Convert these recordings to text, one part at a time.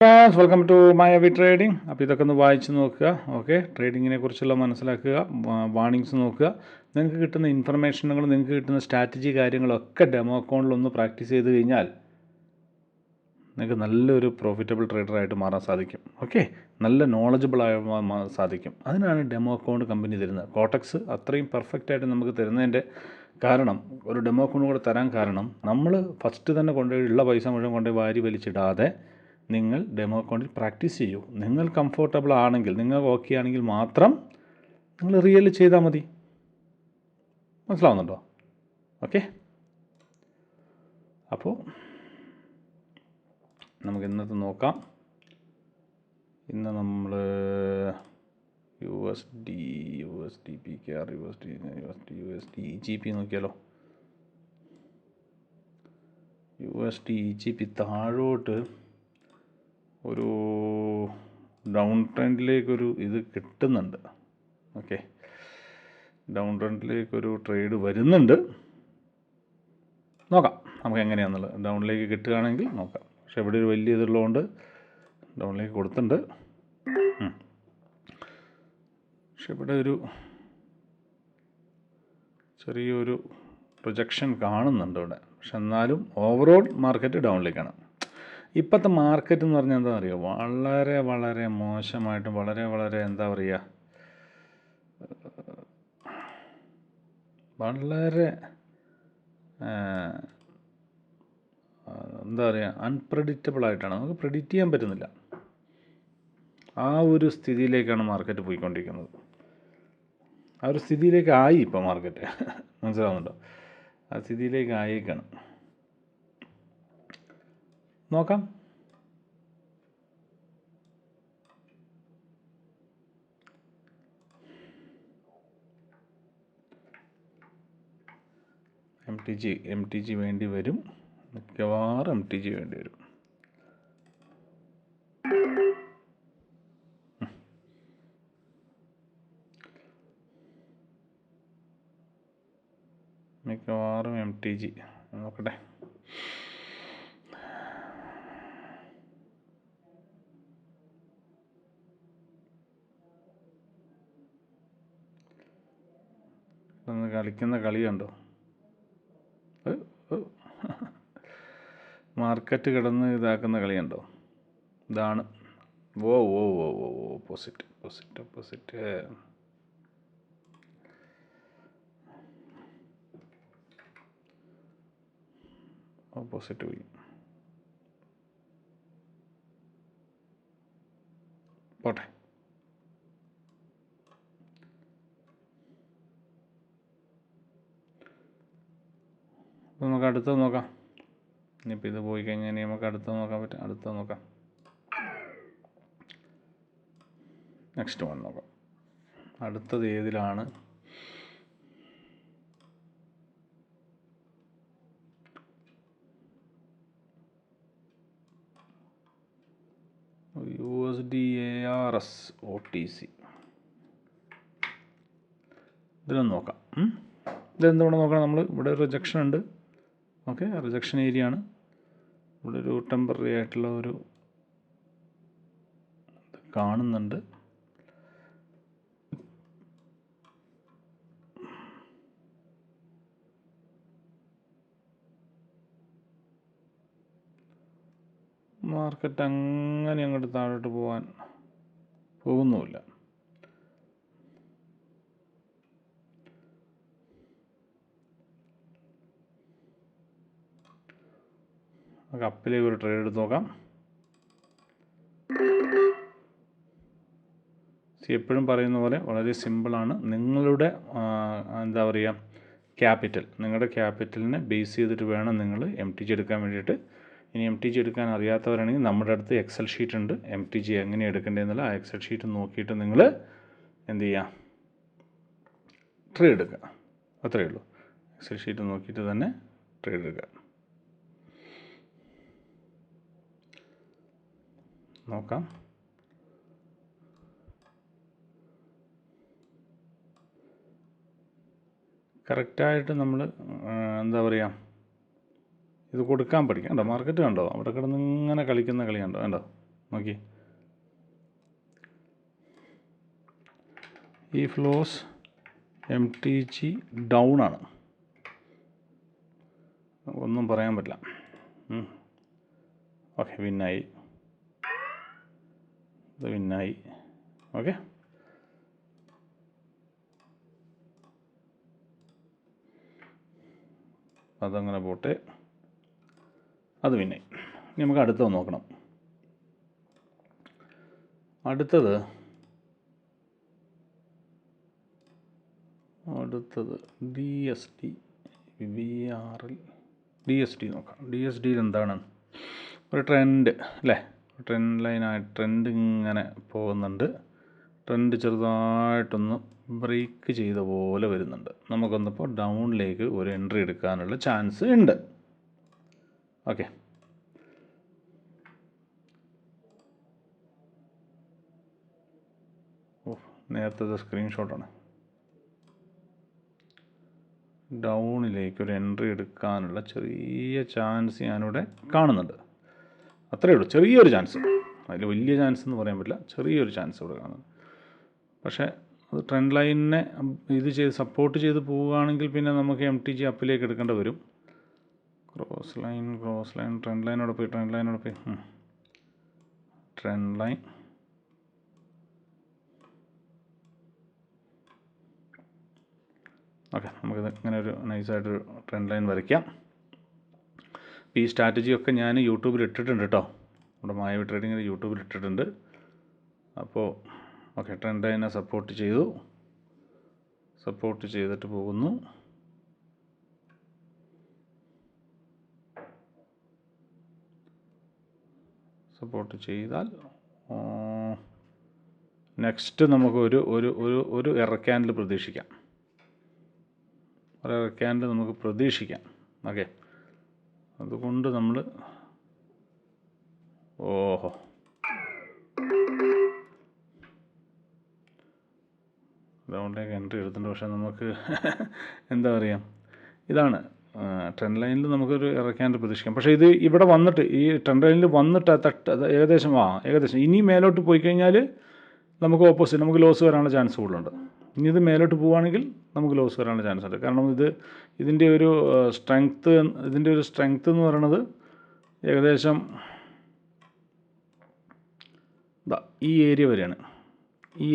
Welcome to my അവി trading. അപ്പോൾ ഇതൊക്കെ ഒന്ന് വായിച്ച് നോക്കുക. ഓക്കെ, ട്രേഡിങ്ങിനെ കുറിച്ചുള്ള മനസ്സിലാക്കുക, വാർണിങ്സ് നോക്കുക. നിങ്ങൾക്ക് കിട്ടുന്ന ഇൻഫർമേഷനുകൾ, നിങ്ങൾക്ക് കിട്ടുന്ന സ്ട്രാറ്റജി കാര്യങ്ങളൊക്കെ ഡെമോ അക്കൗണ്ടിലൊന്ന് പ്രാക്ടീസ് ചെയ്ത് കഴിഞ്ഞാൽ നിങ്ങൾക്ക് നല്ലൊരു പ്രോഫിറ്റബിൾ ട്രേഡറായിട്ട് മാറാൻ സാധിക്കും. ഓക്കെ, നല്ല നോളജബിൾ ആയി സാധിക്കും. അതിനാണ് ഡെമോ അക്കൗണ്ട് കമ്പനി തരുന്നത്. കോട്ടക്സ് അത്രയും പെർഫെക്റ്റായിട്ട് നമുക്ക് തരുന്നതിൻ്റെ കാരണം, ഒരു ഡെമോ അക്കൗണ്ട് കൂടെ തരാൻ കാരണം, നമ്മൾ ഫസ്റ്റ് തന്നെ കൊണ്ടുപോയി ഉള്ള പൈസ മുഴുവൻ കൊണ്ടുപോയി വാരി വലിച്ചിടാതെ നിങ്ങൾ ഡെമോ അക്കൗണ്ടിൽ പ്രാക്ടീസ് ചെയ്യൂ. നിങ്ങൾ കംഫർട്ടബിൾ ആണെങ്കിൽ, നിങ്ങൾക്ക് ഓക്കെ ആണെങ്കിൽ മാത്രം നിങ്ങൾ റിയൽ ചെയ്താൽ മതി. മനസ്സിലാവുന്നുണ്ടോ? ഓക്കെ, അപ്പോൾ നമുക്ക് ഇന്നത്തെ നോക്കാം. ഇന്ന് നമ്മൾ USD PKR, USD EGP നോക്കിയാലോ. USD EGP താഴോട്ട് ഒരു ഡൗൺ ട്രെൻഡിലേക്കൊരു ഇത് കിട്ടുന്നുണ്ട്. ഓക്കെ, ഡൗൺ ട്രെൻഡിലേക്കൊരു ട്രേഡ് വരുന്നുണ്ട്. നോക്കാം നമുക്ക് എങ്ങനെയാണെന്നുള്ളത്. ഡൗണിലേക്ക് കിട്ടുകയാണെങ്കിൽ നോക്കാം. പക്ഷെ ഇവിടെ ഒരു വലിയ ഇതുള്ളതുകൊണ്ട് ഡൗണിലേക്ക് കൊടുത്തിട്ടുണ്ട്. പക്ഷെ ഇവിടെ ഒരു ചെറിയൊരു പ്രൊജക്ഷൻ കാണുന്നുണ്ട് ഇവിടെ. പക്ഷെ എന്നാലും ഓവറോൾ മാർക്കറ്റ് ഡൗണിലേക്കാണ്. ഇപ്പോഴത്തെ മാർക്കറ്റ് എന്ന് പറഞ്ഞാൽ എന്താ പറയുക, വളരെ വളരെ മോശമായിട്ടും വളരെ എന്താ പറയുക, വളരെ എന്താ പറയുക, അൺപ്രഡിക്റ്റബിളായിട്ടാണ്. നമുക്ക് പ്രെഡിക്റ്റ് ചെയ്യാൻ പറ്റുന്നില്ല. ആ ഒരു സ്ഥിതിയിലേക്കാണ് മാർക്കറ്റ് പോയിക്കൊണ്ടിരിക്കുന്നത്. ആ ഒരു സ്ഥിതിയിലേക്ക് ആയി ഇപ്പോൾ മാർക്കറ്റ്. മനസ്സിലാവുന്നുണ്ടോ? ആ സ്ഥിതിയിലേക്ക് ആയേക്കാണ്. നോക്കാം. MTG വേണ്ടി വരും. മിക്കവാറും MTG വേണ്ടി വരും. മിക്കവാറും MTG നോക്കട്ടെ. കളിക്കുന്ന കളി കണ്ടോ? മാർക്കറ്റ് കിടന്ന് ഇതാക്കുന്ന കളി കണ്ടോ? ഇതാണ് ഓപ്പോസിറ്റ്. ഓപ്പോസിറ്റ് പോയി. പോട്ടെ. നമുക്ക് അടുത്തത് നോക്കാം. ഇനിയിപ്പോൾ ഇത് പോയി കഴിഞ്ഞാൽ ഇനി നമുക്ക് അടുത്തത് നോക്കാൻ പറ്റും. അടുത്തത് നോക്കാം. നെക്സ്റ്റ് വൺ നോക്കാം. അടുത്തത് ഏതിലാണ്? USD ARS OTC. ഇതിലൊന്ന് നോക്കാം. ഇതെന്തുകൊണ്ട് നോക്കണം? നമ്മൾ ഇവിടെ റിജക്ഷൻ ഉണ്ട്. ഓക്കെ, റിജക്ഷൻ ഏരിയ ആണ്. ഇവിടെ ഒരു ടെമ്പററി ആയിട്ടുള്ള ഒരു കാണുന്നുണ്ട്. മാർക്കറ്റ് അങ്ങനെ അങ്ങോട്ട് താഴോട്ട് പോകുന്നുമില്ല. നമുക്ക് അപ്പിലേക്ക് ഒരു ട്രേഡ് എടുത്ത് നോക്കാം. എപ്പോഴും പറയുന്ന പോലെ വളരെ സിമ്പിളാണ്. നിങ്ങളുടെ എന്താ പറയുക, ക്യാപിറ്റൽ, നിങ്ങളുടെ ക്യാപിറ്റലിനെ ബേസ് ചെയ്തിട്ട് വേണം നിങ്ങൾ MTG എടുക്കാൻ വേണ്ടിയിട്ട്. ഇനി MTG എടുക്കാൻ അറിയാത്തവരാണെങ്കിൽ നമ്മുടെ അടുത്ത് എക്സൽ ഷീറ്റ് ഉണ്ട്. MTG എങ്ങനെ എടുക്കേണ്ടതെന്നുള്ള ആ എക്സൽ ഷീറ്റ് നോക്കിയിട്ട് നിങ്ങൾ എന്ത് ചെയ്യുക, ട്രേഡ് എടുക്കുക. അത്രയേ ഉള്ളൂ. എക്സൽ ഷീറ്റ് നോക്കിയിട്ട് തന്നെ ട്രേഡ് എടുക്കുക. നോക്കാം. കറക്റ്റായിട്ട് നമ്മൾ എന്താ പറയുക, ഇത് കൊടുക്കാൻ പഠിക്കാം. കണ്ടോ, മാർക്കറ്റ് കണ്ടോ, അവിടെ കിടന്ന് ഇങ്ങനെ കളിക്കുന്ന കളി കണ്ടോ? നോക്കി, ഈ ഫ്ലോസ് MTG ഡൗൺ ആണ്, ഒന്നും പറയാൻ പറ്റില്ല. ഓക്കെ, വിന്നായി, ഇത് വിന്നായി. ഓക്കെ, അതങ്ങനെ പോട്ടെ, അത് വിന്നായി. ഇനി നമുക്ക് അടുത്തത് നോക്കണം. അടുത്തത് DSD VRL DSD നോക്കാം. DSDയിൽ എന്താണ്? ഒരു ട്രെൻഡ് അല്ലേ, ട്രെൻഡ് ലൈനായിട്ട് ട്രെൻഡ് ഇങ്ങനെ പോകുന്നുണ്ട്. ട്രെൻഡ് ചെറുതായിട്ടൊന്ന് ബ്രേക്ക് ചെയ്ത പോലെ വരുന്നുണ്ട്. നമുക്കൊന്നിപ്പോൾ ഡൗണിലേക്ക് ഒരു എൻട്രി എടുക്കാനുള്ള ചാൻസ് ഉണ്ട്. ഓക്കെ, നേരത്തെ സ്ക്രീൻഷോട്ടാണ്. ഡൗണിലേക്ക് ഒരു എൻട്രി എടുക്കാനുള്ള ചെറിയ ചാൻസ് ഞാനിവിടെ കാണുന്നുണ്ട്. അത്രയേ ഉള്ളൂ, ചെറിയൊരു ചാൻസ്. അതിൽ വലിയ ചാൻസ് എന്ന് പറയാൻ പറ്റില്ല, ചെറിയൊരു ചാൻസ് ഇവിടെ കാണുന്നത്. പക്ഷേ അത് ട്രെൻഡ് ലൈനിനെ ഇത് ചെയ്ത് സപ്പോർട്ട് ചെയ്ത് പോവുകയാണെങ്കിൽ പിന്നെ നമുക്ക് MTG അപ്പിലേക്ക് എടുക്കേണ്ടി വരും. ക്രോസ് ലൈൻ ട്രെൻഡ് ലൈനോടെ പോയി ട്രെൻഡ് ലൈൻ ഓക്കെ, നമുക്കിത് ഇങ്ങനെ ഒരു നൈസായിട്ടൊരു ട്രെൻഡ് ലൈൻ വരയ്ക്കാം. ഈ സ്ട്രാറ്റജിയൊക്കെ ഞാൻ യൂട്യൂബിൽ ഇട്ടിട്ടുണ്ട് കേട്ടോ, നമ്മുടെ മായവി ട്രേഡിങ്ങിൽ യൂട്യൂബിൽ ഇട്ടിട്ടുണ്ട്. അപ്പോൾ ഓക്കെ, ട്രെൻഡ് ലൈനെ സപ്പോർട്ട് ചെയ്തിട്ട് പോകുന്നു. സപ്പോർട്ട് ചെയ്താൽ നെക്സ്റ്റ് നമുക്ക് ഒരു എറർ ക്യാൻഡിൽ പ്രതീക്ഷിക്കാം. നമുക്ക് പ്രതീക്ഷിക്കാം. ഓക്കെ, അതുകൊണ്ട് നമ്മൾ ഡൗണിലേക്ക് എൻട്രി എടുത്തിട്ടുണ്ട്. പക്ഷേ നമുക്ക് എന്താ പറയുക, ഇതാണ് ട്രെൻഡ് ലൈനിൽ നമുക്കൊരു എറർ ക്യാൻഡിൽ പ്രതീക്ഷിക്കാം. പക്ഷേ ഇത് ഇവിടെ വന്നിട്ട് ഈ ട്രെൻഡ് ലൈനിൽ വന്നിട്ട് ഏകദേശം ഇനി മേലോട്ട് പോയി കഴിഞ്ഞാൽ നമുക്ക് ഓപ്പോസിറ്റ്, നമുക്ക് ലോസ് വരാനുള്ള ചാൻസ് കൂടുതലുണ്ട്. ഇനി ഇത് മേലോട്ട് പോവുകയാണെങ്കിൽ നമുക്ക് ലോസ് വരാനുള്ള ചാൻസ് ഉണ്ട്. കാരണം ഇതിൻ്റെ ഒരു സ്ട്രെങ്ത്ത് എന്ന് പറയുന്നത് ഏകദേശം ഈ ഏരിയ വരെയാണ്. ഈ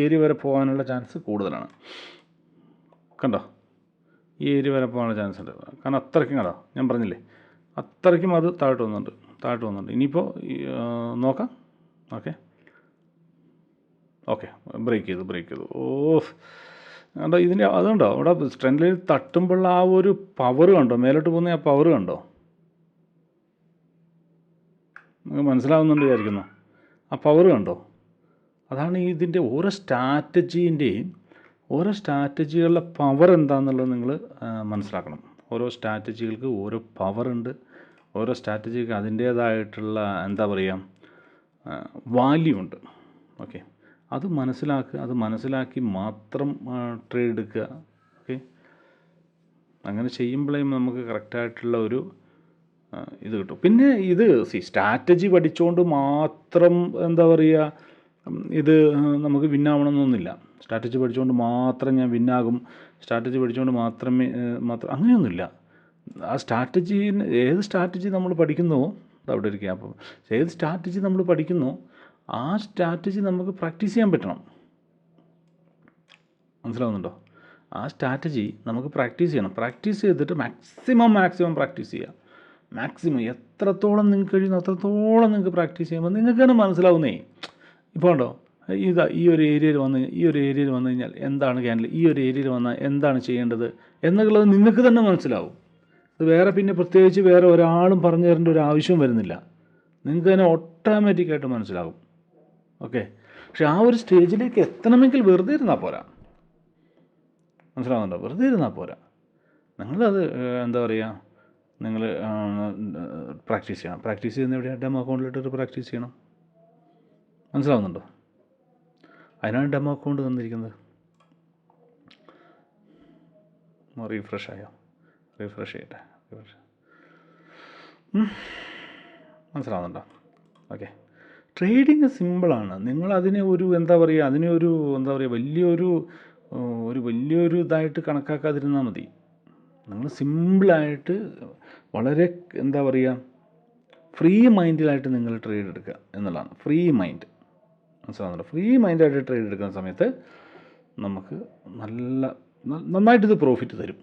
ഏരിയ വരെ പോകാനുള്ള ചാൻസ് കൂടുതലാണ്. കണ്ടോ, ഈ ഏരിയ വരെ പോകാനുള്ള ചാൻസ് ഉണ്ട്. കാരണം അത്രയ്ക്കും കണ്ടോ, ഞാൻ പറഞ്ഞില്ലേ, അത്രയ്ക്കും അത് താഴോട്ട് വന്നിട്ടുണ്ട്. ഇനിയിപ്പോൾ നോക്കാം. ഓക്കെ, ബ്രേക്ക് ചെയ്തു. കണ്ടോ, ഇതിൻ്റെ അതുണ്ടോ, അവിടെ ട്രെൻഡ് ലൈൻ തട്ടുമ്പോൾ ആ ഒരു പവർ കണ്ടോ, മേലോട്ട് പോകുന്ന ആ പവർ കണ്ടോ, നിങ്ങൾക്ക് മനസ്സിലാവുന്നുണ്ട് വിചാരിക്കുന്നു. ആ പവർ കണ്ടോ, അതാണ് ഇതിൻ്റെ ഓരോ സ്ട്രാറ്റജികളുടെ പവർ എന്താണെന്നുള്ളത് നിങ്ങൾ മനസ്സിലാക്കണം. ഓരോ സ്ട്രാറ്റജികൾക്ക് ഓരോ പവറുണ്ട്. ഓരോ സ്ട്രാറ്റജിക്ക് അതിൻ്റേതായിട്ടുള്ള എന്താ പറയുക, വാല്യൂ ഉണ്ട്. ഓക്കെ, അത് മനസ്സിലാക്കി മാത്രം ട്രേഡ് എടുക്കുക. ഓക്കെ, അങ്ങനെ ചെയ്യുമ്പോഴേ നമുക്ക് കറക്റ്റായിട്ടുള്ള ഒരു ഇത് കിട്ടും. പിന്നെ ഇത് സ്ട്രാറ്റജി പഠിച്ചുകൊണ്ട് മാത്രം എന്താ പറയുക, ഇത് നമുക്ക് വിന്നാവണമെന്നൊന്നുമില്ല. സ്ട്രാറ്റജി പഠിച്ചുകൊണ്ട് മാത്രം ഞാൻ വിന്നാകും, സ്ട്രാറ്റജി പഠിച്ചുകൊണ്ട് മാത്രം അങ്ങനെയൊന്നുമില്ല. ആ ഏത് സ്ട്രാറ്റജി നമ്മൾ പഠിക്കുന്നുവോ അവിടെ ഇരിക്കുക. അപ്പോൾ ഏത് സ്ട്രാറ്റജി നമ്മൾ പഠിക്കുന്നോ ആ സ്ട്രാറ്റജി നമുക്ക് പ്രാക്ടീസ് ചെയ്യാൻ പറ്റണം. മനസ്സിലാവുന്നുണ്ടോ? ആ സ്ട്രാറ്റജി നമുക്ക് പ്രാക്ടീസ് ചെയ്യണം. പ്രാക്ടീസ് ചെയ്തിട്ട് മാക്സിമം പ്രാക്ടീസ് ചെയ്യുക. എത്രത്തോളം നിങ്ങൾക്ക് കഴിയുന്നു അത്രത്തോളം നിങ്ങൾക്ക് പ്രാക്ടീസ് ചെയ്യുമ്പോൾ നിങ്ങൾക്ക് തന്നെ മനസ്സിലാവുന്നേ. ഇപ്പോൾ ഉണ്ടോ, ഈ ഒരു ഏരിയയിൽ വന്നു കഴിഞ്ഞാൽ എന്താണ് ക്യാൻഡിൽ, ഈ ഒരു ഏരിയയിൽ വന്നാൽ എന്താണ് ചെയ്യേണ്ടത് എന്നുള്ളത് നിങ്ങൾക്ക് തന്നെ മനസ്സിലാവും. അത് പിന്നെ പ്രത്യേകിച്ച് വേറെ ഒരാളും പറഞ്ഞു തരേണ്ട ഒരു ആവശ്യവും വരുന്നില്ല. നിങ്ങൾക്ക് തന്നെ ഓട്ടോമാറ്റിക്കായിട്ട് മനസ്സിലാകും. ഓക്കെ, പക്ഷെ ആ ഒരു സ്റ്റേജിലേക്ക് എത്തണമെങ്കിൽ വെറുതെ ഇരുന്നാൽ പോരാ. മനസ്സിലാവുന്നുണ്ടോ? വെറുതെ ഇരുന്നാൽ പോരാ. നിങ്ങളത് എന്താ പറയുക, നിങ്ങൾ പ്രാക്ടീസ് ചെയ്യണം. പ്രാക്ടീസ് ചെയ്യുന്ന എവിടെയാണ്? ഡെമോ അക്കൗണ്ടിലിട്ടിട്ട് പ്രാക്ടീസ് ചെയ്യണം. മനസ്സിലാവുന്നുണ്ടോ? അതിനാണ് ഡെമോ അക്കൗണ്ട് തന്നിരിക്കുന്നത്. റീഫ്രഷ് ചെയ്യട്ടെ. മനസ്സിലാവുന്നുണ്ടോ? ഓക്കെ. ട്രേഡിങ് സിമ്പിളാണ്. നിങ്ങളതിനെ ഒരു എന്താ പറയുക, അതിനെ ഒരു എന്താ പറയുക, വലിയൊരു ഇതായിട്ട് കണക്കാക്കാതിരുന്നാൽ മതി. നിങ്ങൾ സിമ്പിളായിട്ട് വളരെ എന്താ പറയുക, ഫ്രീ മൈൻഡിലായിട്ട് നിങ്ങൾ ട്രേഡ് എടുക്കുക എന്നുള്ളതാണ്. ഫ്രീ മൈൻഡ്, മനസ്സിലാവുന്നുണ്ടോ? ഫ്രീ മൈൻഡായിട്ട് ട്രേഡ് എടുക്കുന്ന സമയത്ത് നമുക്ക് നന്നായിട്ടിത് പ്രോഫിറ്റ് തരും.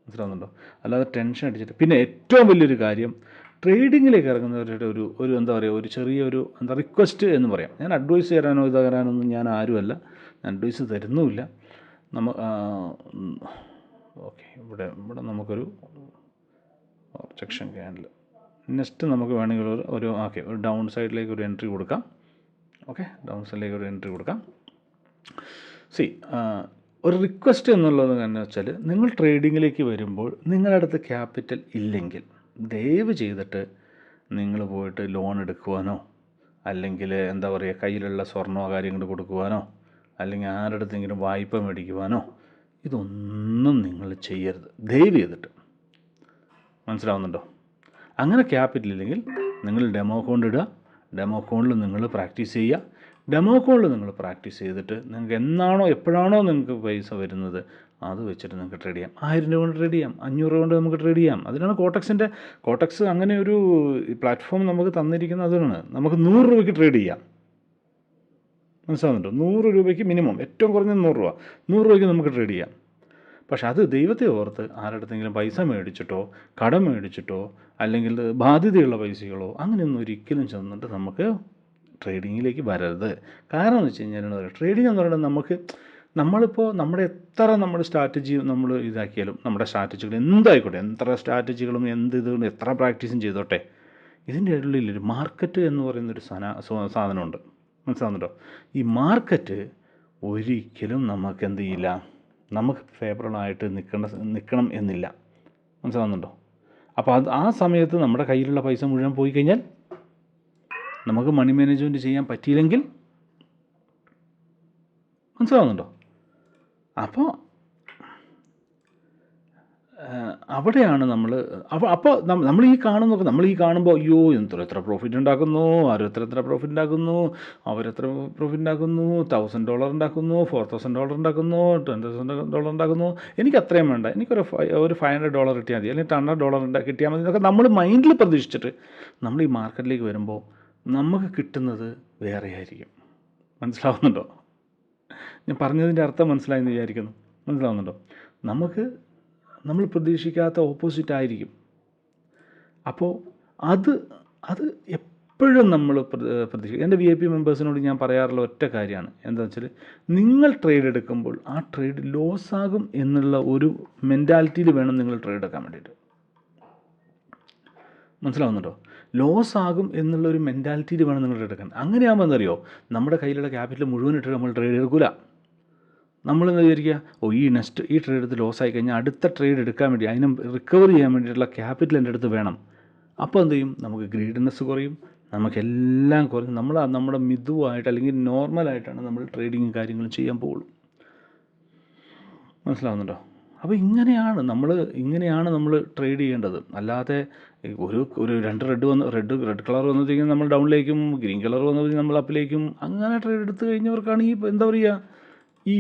മനസ്സിലാവുന്നുണ്ടോ? അല്ലാതെ ടെൻഷൻ അടിച്ചിട്ട്. പിന്നെ ഏറ്റവും വലിയൊരു കാര്യം, ട്രേഡിങ്ങിലേക്ക് ഇറങ്ങുന്നവരുടെ ഒരു എന്താ പറയുക, ഒരു ചെറിയൊരു റിക്വസ്റ്റ് എന്ന് പറയാം. ഞാൻ അഡ്വൈസ് തരാനോ തരാനൊന്നും ഞാൻ ആരുമല്ല, ഞാൻ അഡ്വൈസ് തരുന്നുമില്ല. ഓക്കെ, ഇവിടെ നമുക്കൊരു റിജക്ഷൻ ക്യാൻഡിൽ. നെക്സ്റ്റ് നമുക്ക് വേണമെങ്കിൽ ഒരു ഡൗൺ സൈഡിലേക്ക് ഒരു എൻട്രി കൊടുക്കാം. ഓക്കെ, ഡൗൺ സൈഡിലേക്ക് ഒരു എൻട്രി കൊടുക്കാം. ഒരു റിക്വസ്റ്റ് എന്നുള്ളത് എന്ന് വെച്ചാൽ, നിങ്ങൾ ട്രേഡിങ്ങിലേക്ക് വരുമ്പോൾ നിങ്ങളുടെ അടുത്ത് ക്യാപിറ്റൽ ഇല്ലെങ്കിൽ ദയവ് ചെയ്തിട്ട് നിങ്ങൾ പോയിട്ട് ലോൺ എടുക്കുവാനോ അല്ലെങ്കിൽ എന്താ പറയുക കയ്യിലുള്ള സ്വർണ്ണമോ കാര്യങ്ങൾ കൊടുക്കുവാനോ അല്ലെങ്കിൽ ആരുടെ അടുത്തെങ്കിലും വായ്പ മേടിക്കുവാനോ ഇതൊന്നും നിങ്ങൾ ചെയ്യരുത്, ദയവ് ചെയ്തിട്ട്. മനസ്സിലാവുന്നുണ്ടോ? അങ്ങനെ ക്യാപിറ്റൽ ഇല്ലെങ്കിൽ നിങ്ങൾ ഡെമോ അക്കൗണ്ട് ഇടുക, ഡെമോ അക്കൗണ്ടിൽ നിങ്ങൾ പ്രാക്ടീസ് ചെയ്യുക. ഡെമോ അക്കൗണ്ടിൽ നിങ്ങൾ പ്രാക്ടീസ് ചെയ്തിട്ട് നിങ്ങൾക്ക് എപ്പോഴാണോ നിങ്ങൾക്ക് പൈസ വരുന്നത് അത് വെച്ചിട്ട് നിങ്ങൾക്ക് ട്രേഡ് ചെയ്യാം. 1000 രൂപ കൊണ്ട് ട്രേഡ് ചെയ്യാം, 500 രൂപ കൊണ്ട് നമുക്ക് ട്രേഡ് ചെയ്യാം. അതിനാണ് കോട്ടക്സ് അങ്ങനെ ഒരു പ്ലാറ്റ്ഫോം നമുക്ക് തന്നിരിക്കുന്നത്. അതിനാണ് നമുക്ക് 100 രൂപയ്ക്ക് ട്രേഡ് ചെയ്യാം. മനസ്സിലാവുന്നുണ്ടോ? 100 രൂപയ്ക്ക് മിനിമം, ഏറ്റവും കുറഞ്ഞത് 100 രൂപയ്ക്ക് നമുക്ക് ട്രേഡ് ചെയ്യാം. പക്ഷെ അത് ദൈവത്തെ ഓർത്ത് ആരുടെടുത്തെങ്കിലും പൈസ മേടിച്ചിട്ടോ കടം മേടിച്ചിട്ടോ അല്ലെങ്കിൽ ബാധ്യതയുള്ള പൈസകളോ അങ്ങനെയൊന്നും ഒരിക്കലും ചെന്നിട്ട് നമുക്ക് ട്രേഡിങ്ങിലേക്ക് വരരുത്. കാരണം എന്ന് വെച്ച് കഴിഞ്ഞാൽ ട്രേഡിംഗ് എന്ന് പറയുന്നത് നമ്മളിപ്പോൾ നമ്മുടെ സ്ട്രാറ്റജി നമ്മൾ ഇതാക്കിയാലും, നമ്മുടെ സ്ട്രാറ്റജികൾ എന്തായിക്കോട്ടെ, എത്ര സ്ട്രാറ്റജികളും ഇതും എത്ര പ്രാക്ടീസും ചെയ്തോട്ടെ, ഇതിൻ്റെ ഉള്ളിൽ ഒരു മാർക്കറ്റ് എന്ന് പറയുന്നൊരു സാധനമുണ്ട്. മനസ്സിലാവുന്നുണ്ടോ? ഈ മാർക്കറ്റ് ഒരിക്കലും നമുക്ക് എന്ത് ചെയ്യില്ല, നമുക്ക് ഫേവറബിളായിട്ട് നിൽക്കണം എന്നില്ല. മനസ്സിലാവുന്നുണ്ടോ? അപ്പോൾ ആ സമയത്ത് നമ്മുടെ കയ്യിലുള്ള പൈസ മുഴുവൻ പോയി കഴിഞ്ഞാൽ, നമുക്ക് മണി മാനേജ്മെൻറ്റ് ചെയ്യാൻ പറ്റിയില്ലെങ്കിൽ, മനസ്സിലാവുന്നുണ്ടോ? അപ്പോൾ അവിടെയാണ് നമ്മൾ ഈ കാണുമ്പോൾ അയ്യോ എത്ര പ്രോഫിറ്റ് ഉണ്ടാക്കുന്നു, എത്ര പ്രോഫിറ്റ് ഉണ്ടാക്കുന്നു, അവരെത്ര പ്രോഫിറ്റ് ഉണ്ടാക്കുന്നു, $1,000 ഉണ്ടാക്കുന്നു, $4,000 ഉണ്ടാക്കുന്നു, $10,000 ഉണ്ടാക്കുന്നു, എനിക്ക് അത്രയും വേണ്ട, എനിക്കൊരു $500 കിട്ടിയാൽ മതി, അല്ലെങ്കിൽ $100 കിട്ടിയാൽ മതി എന്നൊക്കെ നമ്മൾ മൈൻഡിൽ പ്രതീക്ഷിച്ചിട്ട് നമ്മൾ ഈ മാർക്കറ്റിലേക്ക് വരുമ്പോൾ നമുക്ക് കിട്ടുന്നത് വേറെ ആയിരിക്കും. മനസ്സിലാവുന്നുണ്ടോ? ഞാൻ പറഞ്ഞതിൻ്റെ അർത്ഥം മനസ്സിലായെന്ന് വിചാരിക്കുന്നു. മനസ്സിലാവുന്നുണ്ടോ? നമ്മൾ പ്രതീക്ഷിക്കാത്ത ഓപ്പോസിറ്റ് ആയിരിക്കും. അപ്പോൾ അത് എപ്പോഴും നമ്മൾ പ്രതീക്ഷിക്കും. എൻ്റെ VIP മെമ്പേഴ്സിനോട് ഞാൻ പറയാറുള്ള ഒറ്റ കാര്യമാണ്, എന്താണെന്ന് വെച്ചാൽ, നിങ്ങൾ ട്രേഡ് എടുക്കുമ്പോൾ ആ ട്രേഡ് ലോസ് ആകും എന്നുള്ള ഒരു മെൻറ്റാലിറ്റിയിൽ വേണം നിങ്ങൾ ട്രേഡ് എടുക്കാൻ വേണ്ടിയിട്ട്. മനസ്സിലാവുന്നുണ്ടോ? ലോസ് ആകും എന്നുള്ളൊരു മെൻറ്റാലിറ്റിയിൽ വേണം നിങ്ങൾ ട്രേഡ് എടുക്കാൻ. അങ്ങനെയാകുമ്പോൾ എന്തറിയോ, നമ്മുടെ കയ്യിലുള്ള ക്യാപിറ്റൽ മുഴുവൻ ഇട്ട് നമ്മൾ ട്രേഡ് എടുക്കില്ല. നമ്മളെന്താ വിചാരിക്കുക, ഈ ട്രേഡ് എടുത്ത് ലോസ് ആയി കഴിഞ്ഞാൽ അടുത്ത ട്രേഡ് എടുക്കാൻ വേണ്ടി, അതിനെ റിക്കവർ ചെയ്യാൻ വേണ്ടിയിട്ടുള്ള ക്യാപിറ്റൽ എൻ്റെ അടുത്ത് വേണം. അപ്പോൾ എന്ത് ചെയ്യും, നമുക്ക് ഗ്രീഡിനെസ് കുറയും, നമുക്കെല്ലാം കുറയും. നമ്മുടെ മിതുവായിട്ട് അല്ലെങ്കിൽ നോർമലായിട്ടാണ് നമ്മൾ ട്രേഡിങ്ങും കാര്യങ്ങളും ചെയ്യാൻ പോകുള്ളൂ. മനസ്സിലാവുന്നുണ്ടോ? അപ്പോൾ ഇങ്ങനെയാണ് നമ്മൾ ട്രേഡ് ചെയ്യേണ്ടത്. അല്ലാതെ ഒരു 2 റെഡ് കളർ വന്നതിന് നമ്മൾ ഡൗണിലേക്കും, ഗ്രീൻ കളർ വന്നതിന് നമ്മൾ അപ്പിലേക്കും, അങ്ങനെ ട്രേഡ് എടുത്ത് കഴിഞ്ഞവർക്കാണ് ഈ എന്താ പറയുക, ഈ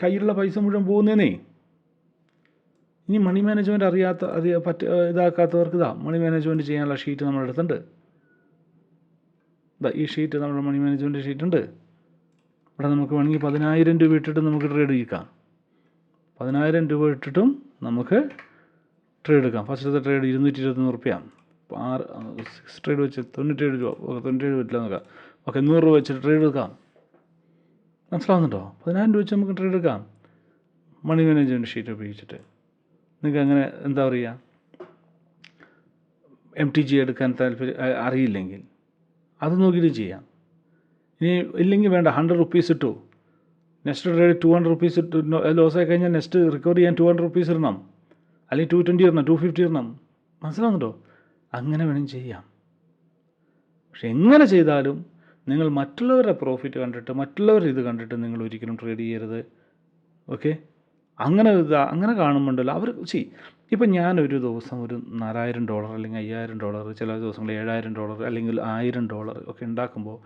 കയ്യിലുള്ള പൈസ മുഴുവൻ പോകുന്നേനേ. ഇനി മണി മാനേജ്മെൻറ്റ് ഇതാക്കാത്തവർക്ക് മണി മാനേജ്മെൻറ്റ് ചെയ്യാനുള്ള ഷീറ്റ് നമ്മുടെ അടുത്തുണ്ട്. ഈ ഷീറ്റ് നമ്മുടെ മണി മാനേജ്മെൻറ്റ് ഷീറ്റുണ്ട്. ഇവിടെ നമുക്ക് വേണമെങ്കിൽ 10,000 രൂപ ഇട്ടിട്ട് നമുക്ക് ട്രേഡ് ചെയ്യിക്കാം. 10,000 രൂപ ഇട്ടിട്ടും നമുക്ക് ട്രേഡ് എടുക്കാം. ഫസ്റ്റത്തെ ട്രേഡ് 221 റുപ്യ, 6 ട്രേഡ് വെച്ച് 97 രൂപ, 97 പറ്റില്ല നോക്കാം. ഓക്കെ, 100 രൂപ വെച്ചിട്ട് ട്രേഡ് എടുക്കാം. മനസ്സിലാവുന്നുണ്ടോ? 10,000 രൂപ വെച്ച് നമുക്ക് ട്രേഡ് എടുക്കാം മണി മാനേജ്മെൻറ്റ് ഷീറ്റ് ഉപയോഗിച്ചിട്ട്. നിങ്ങൾക്ക് അങ്ങനെ എന്താ പറയുക, MTG എടുക്കാൻ അറിയില്ലെങ്കിൽ അത് നോക്കിയിട്ട് ചെയ്യാം. ഇനി ഇല്ലെങ്കിൽ വേണ്ട, 100 റുപ്പീസ് ഇട്ടു, നെക്സ്റ്റ് ട്രേഡ് 200 റുപ്പീസ് ഇട്ടു, ലോസ് ആയി കഴിഞ്ഞാൽ നെക്സ്റ്റ് റിക്കവർ ചെയ്യാൻ 200 റുപ്പീസ് ഇടണം, അല്ലെങ്കിൽ 220 ഇടണം, 250 ഇടണം. മനസ്സിലാവുന്നുണ്ടോ? അങ്ങനെ വേണം ചെയ്യാം. പക്ഷെ എങ്ങനെ ചെയ്താലും നിങ്ങൾ മറ്റുള്ളവരുടെ പ്രോഫിറ്റ് കണ്ടിട്ട്, മറ്റുള്ളവരുടെ ഇത് കണ്ടിട്ട് നിങ്ങൾ ഒരിക്കലും ട്രേഡ് ചെയ്യരുത്. ഓക്കെ, അങ്ങനെ കാണുമ്പോണ്ടല്ലോ അവർ ഇപ്പം ഞാനൊരു ദിവസം ഒരു $4000 അല്ലെങ്കിൽ $5000, ചില ദിവസങ്ങളിൽ $7000 അല്ലെങ്കിൽ $1000 ഒക്കെ ഉണ്ടാക്കുമ്പോൾ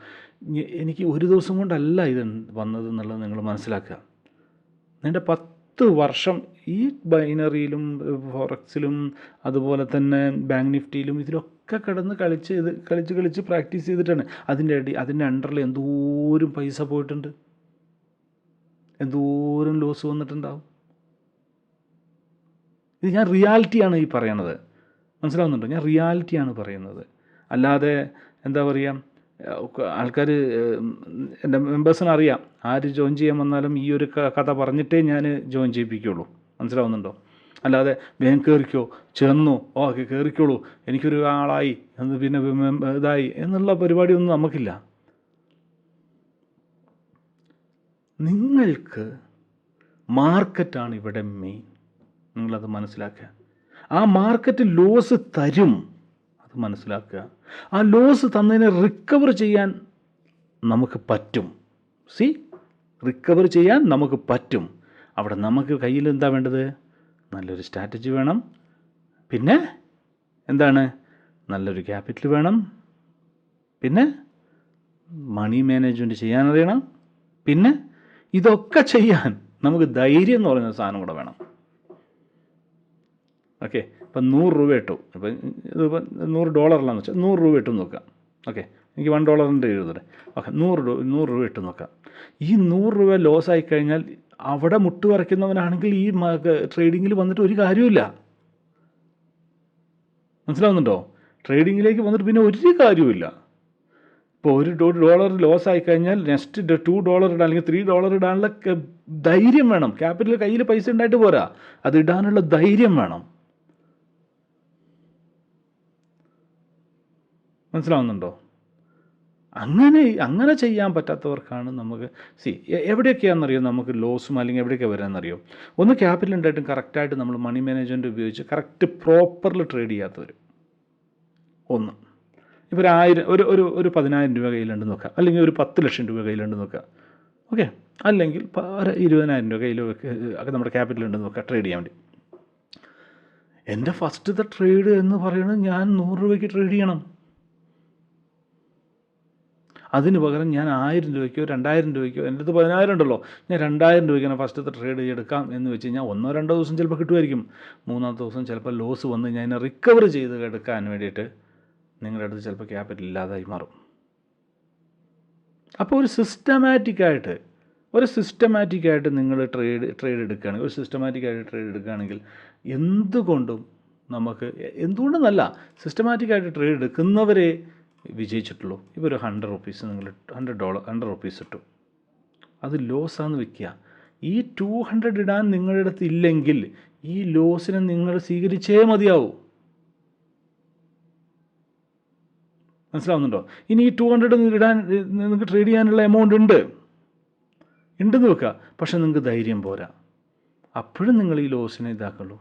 എനിക്ക് ഒരു ദിവസം കൊണ്ടല്ല ഇത് വന്നത് എന്നുള്ളത് നിങ്ങൾ മനസ്സിലാക്കുക. നിൻ്റെ 10 വർഷം ഈ ബൈനറിയിലും ഫോറക്സിലും അതുപോലെ തന്നെ ബാങ്ക് നിഫ്റ്റിയിലും ഇതിലൊക്കെ കിടന്ന് കളിച്ച് പ്രാക്ടീസ് ചെയ്തിട്ടാണ്. അതിൻ്റെ അണ്ടറിൽ എന്തോരം പൈസ പോയിട്ടുണ്ട്, എന്തോരം ലോസ് വന്നിട്ടുണ്ടാവും. ഇത് ഞാൻ റിയാലിറ്റിയാണ് ഈ പറയണത്, മനസ്സിലാവുന്നുണ്ടോ? ഞാൻ റിയാലിറ്റിയാണ് പറയുന്നത്. അല്ലാതെ എന്താ പറയുക, ആൾക്കാർ എൻ്റെ മെമ്പേഴ്സിന് അറിയാം ആര് ജോയിൻ ചെയ്യാൻ വന്നാലും ഈ ഒരു കഥ പറഞ്ഞിട്ടേ ഞാൻ ജോയിൻ ചെയ്യിപ്പിക്കുകയുള്ളൂ, മനസ്സിലാവുന്നുണ്ടോ? അല്ലാതെ വേഗം കയറിക്കോ, ചെന്നു ഓക്കെ കയറിക്കോളൂ, എനിക്കൊരു ആളായി എന്ന് പിന്നെ ഇതായി എന്നുള്ള പരിപാടിയൊന്നും നമുക്കില്ല. നിങ്ങൾക്ക് മാർക്കറ്റാണ് ഇവിടെ മെയിൻ, നിങ്ങളത് മനസ്സിലാക്കുക. ആ മാർക്കറ്റ് ലോസ് തരും, അത് മനസ്സിലാക്കുക. ആ ലോസ് തന്നതിനെ റിക്കവർ ചെയ്യാൻ നമുക്ക് പറ്റും. റിക്കവർ ചെയ്യാൻ നമുക്ക് പറ്റും. അവിടെ നമുക്ക് കയ്യിൽ എന്താ വേണ്ടത്? നല്ലൊരു സ്ട്രാറ്റജി വേണം, പിന്നെ എന്താണ്, നല്ലൊരു ക്യാപിറ്റൽ വേണം, പിന്നെ മണി മാനേജ്മെൻറ്റ് ചെയ്യാനറിയണം, പിന്നെ ഇതൊക്കെ ചെയ്യാൻ നമുക്ക് ധൈര്യം എന്ന് പറയുന്ന സാധനം കൂടെ വേണം. ഓക്കെ, ഇപ്പം $100 ഇട്ടു, ഇപ്പം ഇതിപ്പോൾ $100 വെച്ചാൽ $100 ഇട്ടു നോക്കാം. ഓക്കെ, എനിക്ക് $1 എഴുതട്ടെ. ഓക്കെ, $100 ഇട്ട് നോക്കാം. ഈ $100 ലോസ് ആയിക്കഴിഞ്ഞാൽ അവിടെ മുട്ട് വരയ്ക്കുന്നവനാണെങ്കിൽ ഈ ട്രേഡിങ്ങിൽ വന്നിട്ട് ഒരു കാര്യമില്ല, മനസ്സിലാവുന്നുണ്ടോ? ട്രേഡിങ്ങിലേക്ക് വന്നിട്ട് പിന്നെ ഒരു കാര്യമില്ല. ഇപ്പോൾ $1 ലോസ് ആയിക്കഴിഞ്ഞാൽ നെക്സ്റ്റ് $2 ഇടാൻ അല്ലെങ്കിൽ $3 ഇടാനുള്ള ധൈര്യം വേണം. ക്യാപിറ്റൽ കയ്യിൽ പൈസ ഉണ്ടായിട്ട് പോരാ, അത് ഇടാനുള്ള ധൈര്യം വേണം, മനസ്സിലാവുന്നുണ്ടോ? അങ്ങനെ ചെയ്യാൻ പറ്റാത്തവർക്കാണ് നമുക്ക് എവിടെയൊക്കെയാണെന്നറിയോ നമുക്ക് ലോസും അല്ലെങ്കിൽ എവിടെയൊക്കെ വരാമെന്നറിയോ? ഒന്ന്, ക്യാപിറ്റൽ ഉണ്ടായിട്ടും കറക്റ്റായിട്ട് നമ്മൾ മണി മാനേജ്മെൻറ്റ് ഉപയോഗിച്ച് കറക്റ്റ് പ്രോപ്പറിൽ ട്രേഡ് ചെയ്യാത്തവർ. ഒന്ന്, ഇപ്പോൾ ഒരു 10,000 രൂപ കയ്യിലുണ്ട് നോക്കുക, അല്ലെങ്കിൽ ഒരു 10 ലക്ഷം രൂപ കയ്യിലുണ്ട് നോക്കുക. ഓക്കെ, അല്ലെങ്കിൽ 20,000 രൂപ കയ്യിലൊക്കെ നമ്മുടെ ക്യാപിറ്റൽ ഉണ്ട് നോക്കുക ട്രേഡ് ചെയ്യാൻ വേണ്ടി. എൻ്റെ ഫസ്റ്റത്തെ ട്രേഡ് എന്ന് പറയുന്നത് ഞാൻ $100 ട്രേഡ് ചെയ്യണം. അതിന് പകരം ഞാൻ 1000 രൂപയ്ക്കോ 2000 രൂപയ്ക്കോ, എൻ്റെ അടുത്ത് 10,000 ഉണ്ടല്ലോ, ഞാൻ 2000 രൂപയ്ക്കാണ് ഫസ്റ്റത്തെ ട്രേഡ് എടുക്കാം എന്ന് വെച്ച് കഴിഞ്ഞാൽ 1-2 ദിവസം ചിലപ്പോൾ കിട്ടുമായിരിക്കും. 3-ാമത്തെ ദിവസം ചിലപ്പോൾ ലോസ് വന്ന് ഞാൻ അതിനെ റിക്കവർ ചെയ്ത് എടുക്കാൻ വേണ്ടിയിട്ട് നിങ്ങളുടെ അടുത്ത് ചിലപ്പോൾ ക്യാപിറ്റൽ ഇല്ലാതായി മാറും. അപ്പോൾ ഒരു സിസ്റ്റമാറ്റിക്കായിട്ട് നിങ്ങൾ ട്രേഡ് എടുക്കുകയാണെങ്കിൽ, ഒരു സിസ്റ്റമാറ്റിക്കായിട്ട് ട്രേഡ് എടുക്കുകയാണെങ്കിൽ എന്തുകൊണ്ടെന്നല്ല, സിസ്റ്റമാറ്റിക്കായിട്ട് ട്രേഡ് എടുക്കുന്നവരെ വിജയിച്ചിട്ടുള്ളൂ. ഇപ്പോൾ ഒരു $100 നിങ്ങൾ $100 ഇട്ടു, അത് ലോസാന്ന് വെക്കുക. ഈ 200 ഇടാൻ നിങ്ങളുടെ അടുത്ത് ഇല്ലെങ്കിൽ ഈ ലോസിനെ നിങ്ങൾ സ്വീകരിച്ചേ മതിയാവൂ, മനസ്സിലാവുന്നുണ്ടോ? ഇനി ഈ 200 ഇടാൻ നിങ്ങൾക്ക് ട്രേഡ് ചെയ്യാനുള്ള എമൗണ്ട് ഉണ്ടെന്ന് വെക്കുക, പക്ഷെ നിങ്ങൾക്ക് ധൈര്യം പോരാ, അപ്പോഴും നിങ്ങൾ ഈ ലോസിനെ ഇതാക്കുള്ളൂ,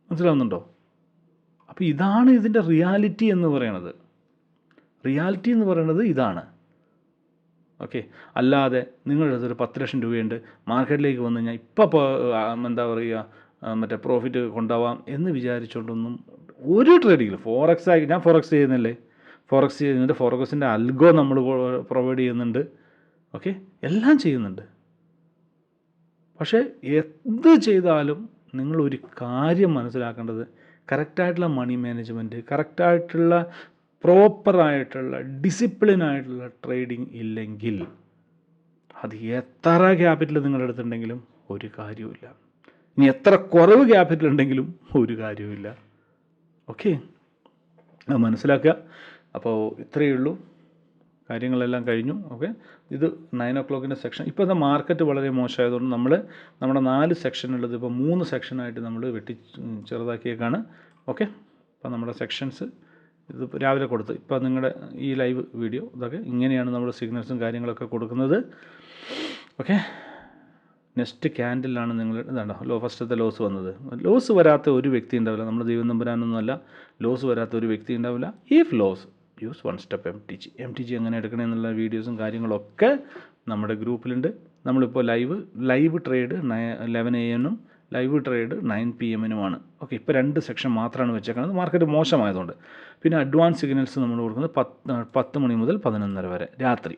മനസ്സിലാവുന്നുണ്ടോ? അപ്പോൾ ഇതാണ് ഇതിൻ്റെ റിയാലിറ്റി എന്ന് പറയുന്നത്. ഇതാണ്. ഓക്കെ, അല്ലാതെ നിങ്ങളുടെ അടുത്തൊരു 10 ലക്ഷം രൂപയുണ്ട്, മാർക്കറ്റിലേക്ക് വന്നു കഴിഞ്ഞാൽ ഇപ്പം എന്താ പറയുക, മറ്റേ പ്രോഫിറ്റ് കൊണ്ടുപോവാം എന്ന് വിചാരിച്ചുകൊണ്ടൊന്നും ഒരു ട്രേഡിങ്ങിൽ, ഞാൻ ഫോറക്സ് ചെയ്യുന്നില്ലേ, ഫോറക്സിൻ്റെ അൽഗോ നമ്മൾ പ്രൊവൈഡ് ചെയ്യുന്നുണ്ട്. ഓക്കെ, എല്ലാം ചെയ്യുന്നുണ്ട്. പക്ഷേ എന്ത് ചെയ്താലും നിങ്ങളൊരു കാര്യം മനസ്സിലാക്കേണ്ടത്, കറക്റ്റായിട്ടുള്ള മണി മാനേജ്മെൻറ്റ്, കറക്റ്റായിട്ടുള്ള പ്രോപ്പറായിട്ടുള്ള ഡിസിപ്ലിനായിട്ടുള്ള ട്രേഡിങ് ഇല്ലെങ്കിൽ അത് എത്ര ക്യാപിറ്റൽ നിങ്ങളുടെ അടുത്തുണ്ടെങ്കിലും ഒരു കാര്യവുമില്ല. ഇനി എത്ര കുറവ് ക്യാപിറ്റൽ ഉണ്ടെങ്കിലും ഒരു കാര്യവുമില്ല. ഓക്കെ, അത് മനസ്സിലാക്കുക. അപ്പോൾ ഇത്രയേ ഉള്ളൂ, കാര്യങ്ങളെല്ലാം കഴിഞ്ഞു. ഓക്കെ, ഇത് 9 o'clock സെക്ഷൻ. ഇപ്പോൾ അത് മാർക്കറ്റ് വളരെ മോശമായതുകൊണ്ട് നമ്മുടെ 4 സെക്ഷനുള്ളത് ഇപ്പോൾ 3 സെക്ഷനായിട്ട് നമ്മൾ ചെറുതാക്കിയേക്കാണ്. ഓക്കെ, അപ്പോൾ നമ്മുടെ സെക്ഷൻസ് ഇത് രാവിലെ കൊടുത്ത്, ഇപ്പോൾ നിങ്ങളുടെ ഈ ലൈവ് വീഡിയോ ഇതൊക്കെ ഇങ്ങനെയാണ് നമ്മൾ സിഗ്നൽസും കാര്യങ്ങളൊക്കെ കൊടുക്കുന്നത്. ഓക്കെ, നെക്സ്റ്റ് ക്യാൻഡിലാണ് നിങ്ങൾ ഇതാണ്ടോ ഫസ്റ്റത്തെ ലോസ് വന്നത്. ലോസ് വരാത്ത ഒരു വ്യക്തി ഉണ്ടാവില്ല, നമ്മൾ ദൈവം നമ്പുരാനൊന്നുമല്ല. ലോസ് വരാത്ത ഒരു വ്യക്തി ഉണ്ടാവില്ല. If loss use 1 step MTG എങ്ങനെ എടുക്കണമെന്നുള്ള വീഡിയോസും കാര്യങ്ങളൊക്കെ നമ്മുടെ ഗ്രൂപ്പിലുണ്ട്. നമ്മളിപ്പോൾ live trade 11 AM live trade 9 PM okay. ഇപ്പോൾ 2 സെക്ഷൻ മാത്രമാണ് വെച്ചേക്കുന്നത് മാർക്കറ്റ് മോശമായതുകൊണ്ട്. പിന്നെ അഡ്വാൻസ് സിഗ്നൽസ് നമ്മൾ കൊടുക്കുന്നത് 10 മണി മുതൽ 11:30 വരെ രാത്രി.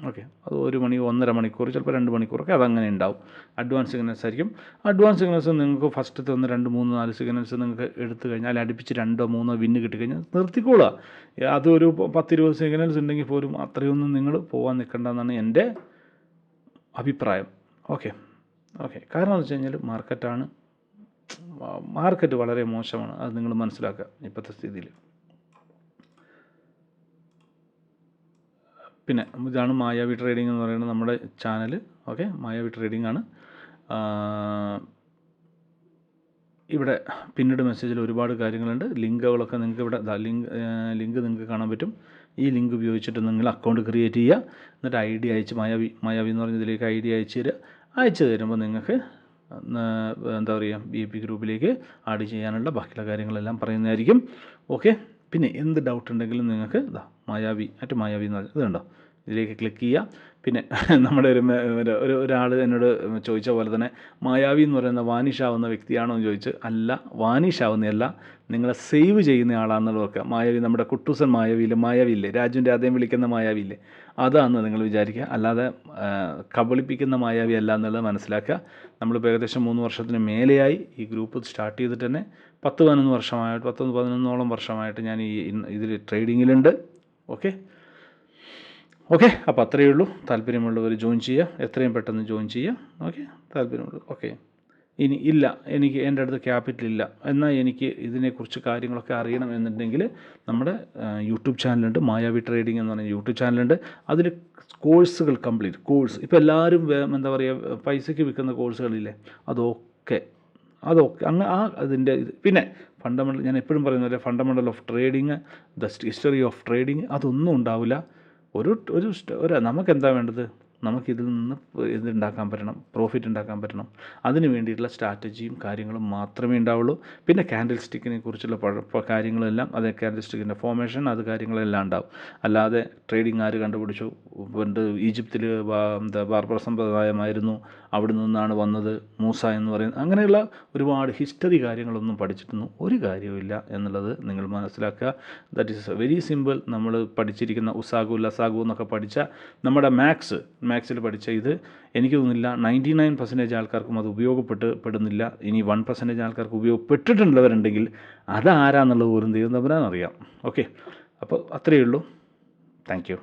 ഓക്കെ, അത് 1 മണി 1.5 മണിക്കൂർ ചിലപ്പോൾ 2 മണിക്കൂറൊക്കെ അതങ്ങനെ ഉണ്ടാവും. അഡ്വാൻസ് സിഗ്നൽസ് ആയിരിക്കും. അഡ്വാൻസ് സിഗ്നൽസ് നിങ്ങൾക്ക് ഫസ്റ്റത്തെ 1 2 3 4 സിഗ്നൽസ് നിങ്ങൾക്ക് എടുത്തു കഴിഞ്ഞാൽ അടുപ്പിച്ച് 2 3 വിന്ന് കിട്ടിക്കഴിഞ്ഞാൽ നിർത്തിക്കോളുക. അതൊരു 10-20 സിഗ്നൽസ് ഉണ്ടെങ്കിൽ പോലും അത്രയൊന്നും നിങ്ങൾ പോകാൻ നിൽക്കേണ്ടെന്നാണ് എൻ്റെ അഭിപ്രായം. ഓക്കെ. കാരണം എന്ന് വെച്ച് കഴിഞ്ഞാൽ മാർക്കറ്റ് വളരെ മോശമാണ്. അത് നിങ്ങൾ മനസ്സിലാക്കുക ഇപ്പോഴത്തെ സ്ഥിതിയിൽ. പിന്നെ ഇതാണ് മായാവി ട്രേഡിംഗ് എന്ന് പറയുന്നത് നമ്മുടെ ചാനൽ. ഓക്കെ, മായാവി ട്രേഡിംഗ് ആണ്. ഇവിടെ പിന്നീട് മെസ്സേജിൽ ഒരുപാട് കാര്യങ്ങളുണ്ട്. ലിങ്കുകളൊക്കെ നിങ്ങൾക്ക് ഇവിടെ ലിങ്ക് നിങ്ങൾക്ക് കാണാൻ പറ്റും. ഈ ലിങ്ക് ഉപയോഗിച്ചിട്ട് നിങ്ങൾ അക്കൗണ്ട് ക്രിയേറ്റ് ചെയ്യുക. എന്നിട്ട് ID അയച്ച് മായാവി എന്ന് പറഞ്ഞ ഇതിലേക്ക് ID അയച്ചു തരിക. അയച്ചു തരുമ്പോൾ നിങ്ങൾക്ക് എന്താ പറയുക VIP ഗ്രൂപ്പിലേക്ക് ആഡ് ചെയ്യാനുള്ള ബാക്കിയുള്ള കാര്യങ്ങളെല്ലാം പറയുന്നതായിരിക്കും. ഓക്കെ. പിന്നെ എന്ത് ഡൗട്ട് ഉണ്ടെങ്കിലും നിങ്ങൾക്ക് മായാവി എന്ന് പറഞ്ഞാൽ ഇതുണ്ടോ, ഇതിലേക്ക് ക്ലിക്ക് ചെയ്യുക. പിന്നെ നമ്മുടെ ഒരാൾ എന്നോട് ചോദിച്ച പോലെ തന്നെ മായാവി എന്ന് പറയുന്ന വാനിഷ് ആവുന്ന വ്യക്തിയാണോ എന്ന് ചോദിച്ച്, അല്ല, വാനിഷ് ആവുന്നതല്ല, നിങ്ങളെ സേവ് ചെയ്യുന്ന ആളാണെന്നുള്ളത് നോക്കുക. മായാവി നമ്മുടെ കുട്ടൂസൻ മായാവിയില്ലേ, രാജുവിൻ്റെ അദ്ദേഹം വിളിക്കുന്ന മായാവിയില്ലേ, അതാണെന്ന് നിങ്ങൾ വിചാരിക്കുക. അല്ലാതെ കബളിപ്പിക്കുന്ന മായാവി അല്ല എന്നുള്ളത് മനസ്സിലാക്കുക. നമ്മളിപ്പോൾ ഏകദേശം 3 വർഷത്തിന് മേലെയായി ഈ ഗ്രൂപ്പ് സ്റ്റാർട്ട് ചെയ്തിട്ട് തന്നെ 10-11 വർഷമായിട്ട് ഞാൻ ഇതിൽ ട്രേഡിങ്ങിലുണ്ട്. ഓക്കെ. അപ്പോൾ അത്രയേ ഉള്ളൂ. താല്പര്യമുള്ളവർ ജോയിൻ ചെയ്യുക, എത്രയും പെട്ടെന്ന് ജോയിൻ ചെയ്യുക. ഓക്കെ, താല്പര്യമുള്ളൂ. ഓക്കെ. ഇനി ഇല്ല, എൻ്റെ അടുത്ത് ക്യാപിറ്റൽ ഇല്ല, എന്നാൽ എനിക്ക് ഇതിനെക്കുറിച്ച് കാര്യങ്ങളൊക്കെ അറിയണം എന്നുണ്ടെങ്കിൽ നമ്മുടെ യൂട്യൂബ് ചാനലുണ്ട്, മായാവി ട്രേഡിംഗ് എന്ന് പറഞ്ഞ യൂട്യൂബ് ചാനലുണ്ട്. അതിൽ കോഴ്സുകൾ കോഴ്സ് ഇപ്പോൾ എല്ലാവരും എന്താ പറയുക പൈസയ്ക്ക് വിൽക്കുന്ന കോഴ്സുകളില്ലേ, അതൊക്കെ അങ്ങ് അതിൻ്റെ പിന്നെ ഫണ്ടമെൻ്റൽ, ഞാൻ എപ്പോഴും പറയുന്ന പോലെ fundamental of trading, the history of trading, അതൊന്നും ഉണ്ടാവില്ല. നമുക്കെന്താ വേണ്ടത്, നമുക്കിതിൽ നിന്ന് ഇതുണ്ടാക്കാൻ പറ്റണം, പ്രോഫിറ്റ് ഉണ്ടാക്കാൻ പറ്റണം. അതിന് വേണ്ടിയിട്ടുള്ള സ്ട്രാറ്റജിയും കാര്യങ്ങളും മാത്രമേ ഉണ്ടാവുള്ളൂ. പിന്നെ ക്യാൻഡിൽ സ്റ്റിക്കിനെ കുറിച്ചുള്ള കാര്യങ്ങളെല്ലാം, അത് ക്യാൻഡിൽ സ്റ്റിക്കിൻ്റെ ഫോർമേഷൻ, അത് കാര്യങ്ങളെല്ലാം ഉണ്ടാവും. അല്ലാതെ ട്രേഡിങ് ആര് കണ്ടുപിടിച്ചു, പണ്ട് ഈജിപ്തിൽ ബാർബർ സമ്പ്രദായമായിരുന്നു, അവിടെ നിന്നാണ് വന്നത് മൂസ എന്ന് പറയുന്നത്, അങ്ങനെയുള്ള ഒരുപാട് ഹിസ്റ്ററി കാര്യങ്ങളൊന്നും പഠിച്ചിട്ടൊന്നും ഒരു കാര്യവുമില്ല എന്നുള്ളത് നിങ്ങൾ മനസ്സിലാക്കുക. That is very simple. നമ്മൾ പഠിച്ചിരിക്കുന്ന ഉസാഗു ലസാഗു എന്നൊക്കെ പഠിച്ച നമ്മുടെ മാത്സിൽ പഠിച്ച ഇത് എനിക്ക് തോന്നുന്നില്ല 99% ആൾക്കാർക്കും അത് ഉപയോഗപ്പെടുന്നില്ല. ഇനി 1% ആൾക്കാർക്ക് ഉപയോഗപ്പെട്ടിട്ടുള്ളവരുണ്ടെങ്കിൽ അതാരാന്നുള്ളത് പോലും ദൈവം തമ്പുരാൻ അറിയാം. ഓക്കെ, അപ്പോൾ അത്രയേ ഉള്ളൂ. Thank you.